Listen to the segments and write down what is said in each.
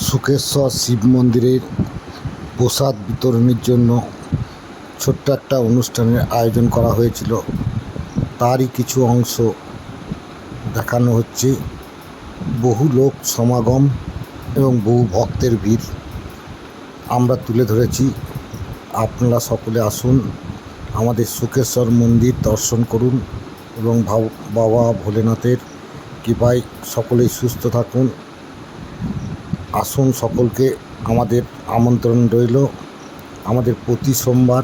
শুকেশ্বর শিব মন্দিরের প্রসাদ বিতরণের জন্য ছোট্ট একটা অনুষ্ঠানের আয়োজন করা হয়েছিল। তারই কিছু অংশ দেখানো হচ্ছে। বহু লোক সমাগম এবং বহু ভক্তের ভিড় আমরা তুলে ধরেছি। আপনারা সকলে আসুন, আমাদের শুকেশ্বর মন্দির দর্শন করুন এবং বাবা ভোলেনাথের কৃপায় সকলেই সুস্থ থাকুন। আসুন, সকলকে আমাদের আমন্ত্রণ রইল। আমাদের প্রতি সোমবার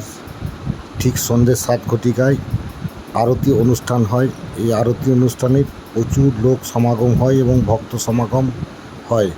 ঠিক সন্ধ্যে 7 ঘটিকায় আরতি অনুষ্ঠান হয়। এই আরতি অনুষ্ঠানে প্রচুর লোক সমাগম হয় এবং ভক্ত সমাগম হয়।